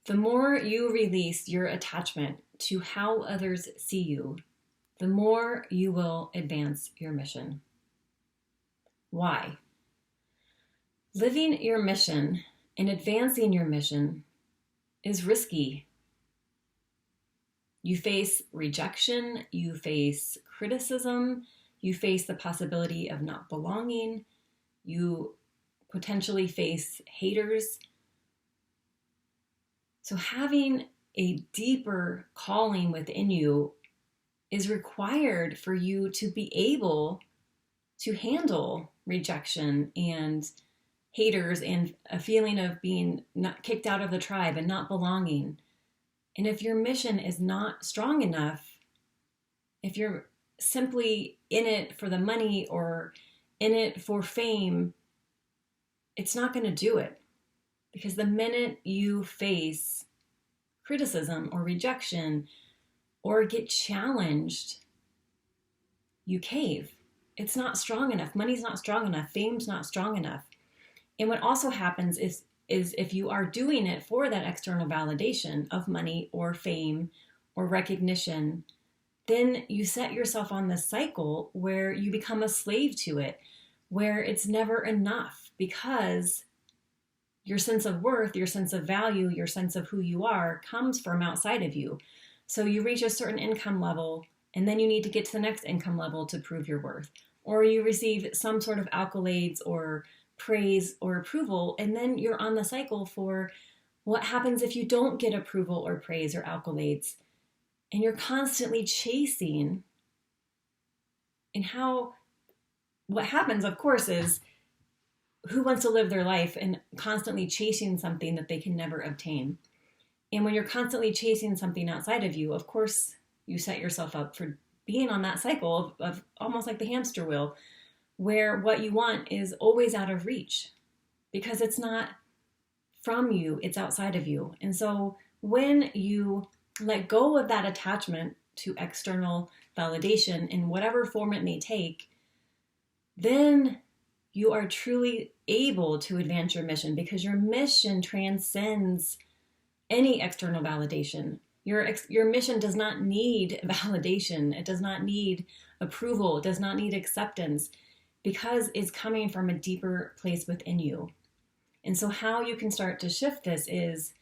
The more you release your attachment to how others see you, the more you will advance your mission. Why? Living your mission and advancing your mission is risky. You face rejection, you face criticism, you face the possibility of not belonging, you potentially face haters. So having a deeper calling within you is required for you to be able to handle rejection and haters and a feeling of being not kicked out of the tribe and not belonging. And if your mission is not strong enough, if you're simply in it for the money or in it for fame, it's not going to do it. Because the minute you face criticism or rejection or get challenged, you cave. It's not strong enough. Money's not strong enough. Fame's not strong enough. And what also happens is if you are doing it for that external validation of money or fame or recognition, then you set yourself on this cycle where you become a slave to it, where it's never enough because your sense of worth, your sense of value, your sense of who you are comes from outside of you. So you reach a certain income level and then you need to get to the next income level to prove your worth. Or you receive some sort of accolades or praise or approval, and then you're on the cycle for what happens if you don't get approval or praise or accolades. And you're constantly chasing. And what happens, of course, is who wants to live their life and constantly chasing something that they can never obtain? And when you're constantly chasing something outside of you, of course, you set yourself up for being on that cycle of almost like the hamster wheel, where what you want is always out of reach because it's not from you, it's outside of you. And so when you let go of that attachment to external validation in whatever form it may take, then you are truly able to advance your mission because your mission transcends any external validation. Your mission does not need validation. It does not need approval. It does not need acceptance because it's coming from a deeper place within you. And so how you can start to shift this is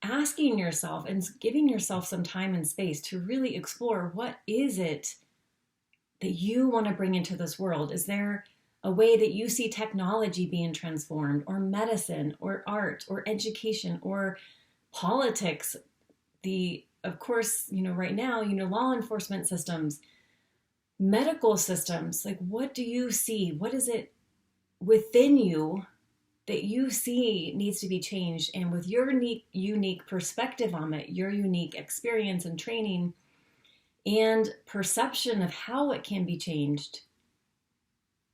asking yourself and giving yourself some time and space to really explore what is it that you want to bring into this world. Is there a way that you see technology being transformed, or medicine, or art, or education, or politics? Of course, right now, law enforcement systems, medical systems, like what do you see? What is it within you that you see needs to be changed? And with your unique perspective on it, your unique experience and training and perception of how it can be changed,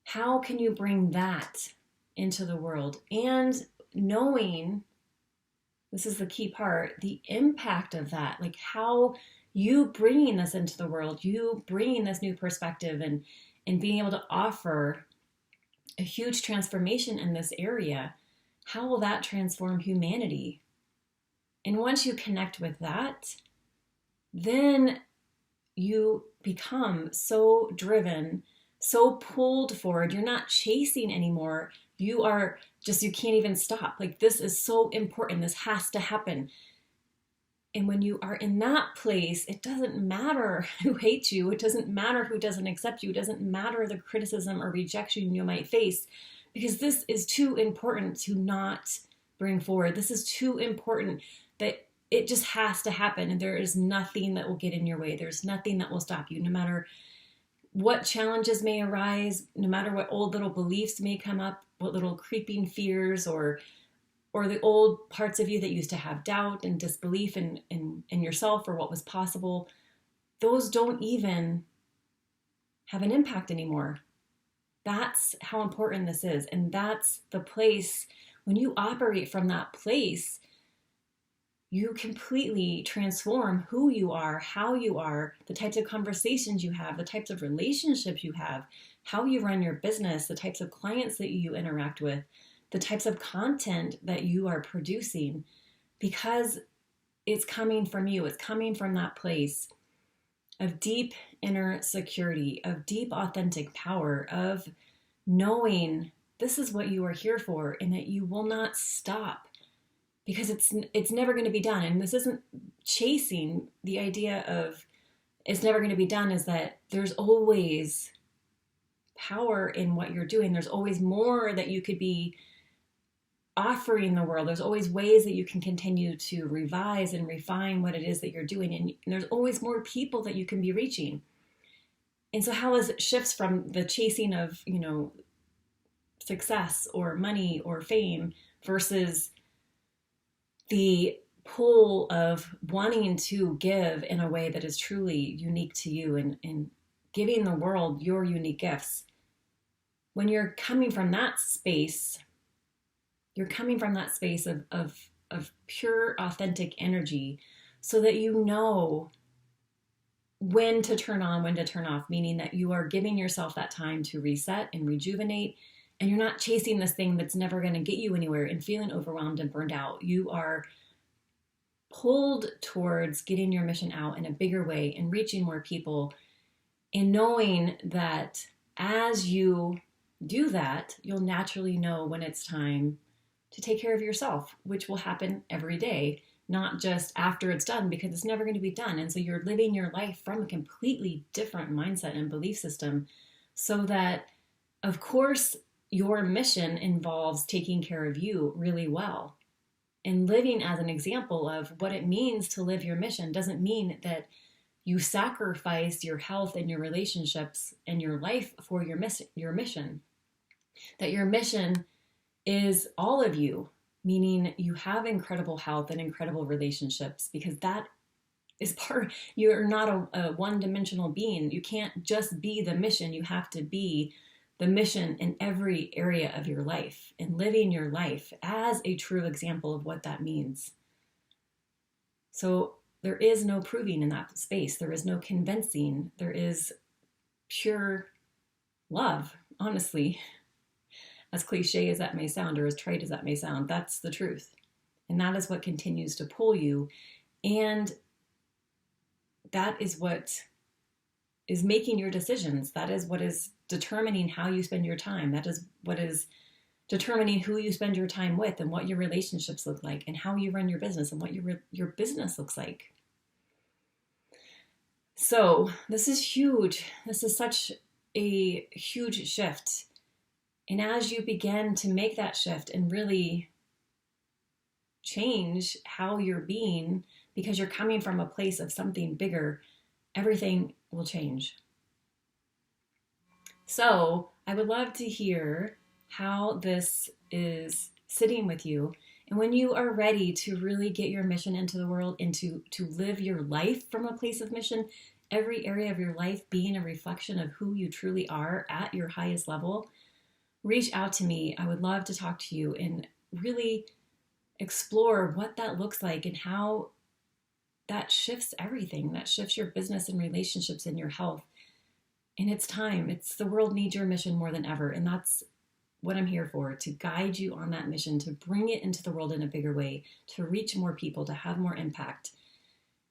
how can you bring that into the world? And knowing, this is the key part, the impact of that, like how you bringing this into the world, you bringing this new perspective and being able to offer a huge transformation in this area, how will that transform humanity? And once you connect with that, then you become so driven, so pulled forward. You're not chasing anymore. You can't even stop. Like, this is so important. This has to happen. And when you are in that place, it doesn't matter who hates you. It doesn't matter who doesn't accept you. It doesn't matter the criticism or rejection you might face, because this is too important to not bring forward. This is too important that it just has to happen. And there is nothing that will get in your way. There's nothing that will stop you, no matter what challenges may arise, no matter what old little beliefs may come up, what little creeping fears or the old parts of you that used to have doubt and disbelief in yourself or what was possible. Those don't even have an impact anymore. That's how important this is. And that's the place, when you operate from that place, you completely transform who you are, how you are, the types of conversations you have, the types of relationships you have, how you run your business, the types of clients that you interact with, the types of content that you are producing. because it's coming from you. It's coming from that place of deep inner security, of deep authentic power, of knowing this is what you are here for and that you will not stop, because it's never going to be done. And this isn't chasing. The idea of it's never going to be done is that there's always power in what you're doing. There's always more that you could be offering the world. There's always ways that you can continue to revise and refine what it is that you're doing. And there's always more people that you can be reaching. And so how as it shifts from the chasing of, success or money or fame versus the pull of wanting to give in a way that is truly unique to you, and giving the world your unique gifts. When you're coming from that space, you're coming from that space of pure, authentic energy, so that you know when to turn on, when to turn off, meaning that you are giving yourself that time to reset and rejuvenate, and you're not chasing this thing that's never going to get you anywhere and feeling overwhelmed and burned out. You are pulled towards getting your mission out in a bigger way and reaching more people, and knowing that as you do that, you'll naturally know when it's time to take care of yourself, which will happen every day, not just after it's done, because it's never going to be done. And so you're living your life from a completely different mindset and belief system, so that, of course, your mission involves taking care of you really well. And living as an example of what it means to live your mission doesn't mean that you sacrifice your health and your relationships and your life for your mission. That your mission is all of you, meaning you have incredible health and incredible relationships, because that is part. You're not a one-dimensional being. You can't just be the mission. You have to be the mission in every area of your life, and living your life as a true example of what that means. So there is no proving in that space. There is no convincing. There is pure love, honestly. As cliche as that may sound, or as trite as that may sound, that's the truth. And that is what continues to pull you. And that is what is making your decisions. That is what is determining how you spend your time. That is what is determining who you spend your time with, and what your relationships look like, and how you run your business, and what your business looks like. So this is huge. This is such a huge shift. And as you begin to make that shift and really change how you're being, because you're coming from a place of something bigger, everything will change. So I would love to hear how this is sitting with you. And when you are ready to really get your mission into the world, and to live your life from a place of mission, every area of your life being a reflection of who you truly are at your highest level, reach out to me. I would love to talk to you and really explore what that looks like, and how that shifts everything. That shifts your business and relationships and your health. And it's time. The world needs your mission more than ever. And that's what I'm here for, to guide you on that mission, to bring it into the world in a bigger way, to reach more people, to have more impact,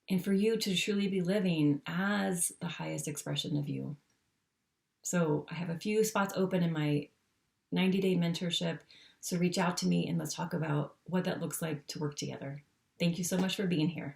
and for you to truly be living as the highest expression of you. So I have a few spots open in my 90-day mentorship. So reach out to me and let's talk about what that looks like to work together. Thank you so much for being here.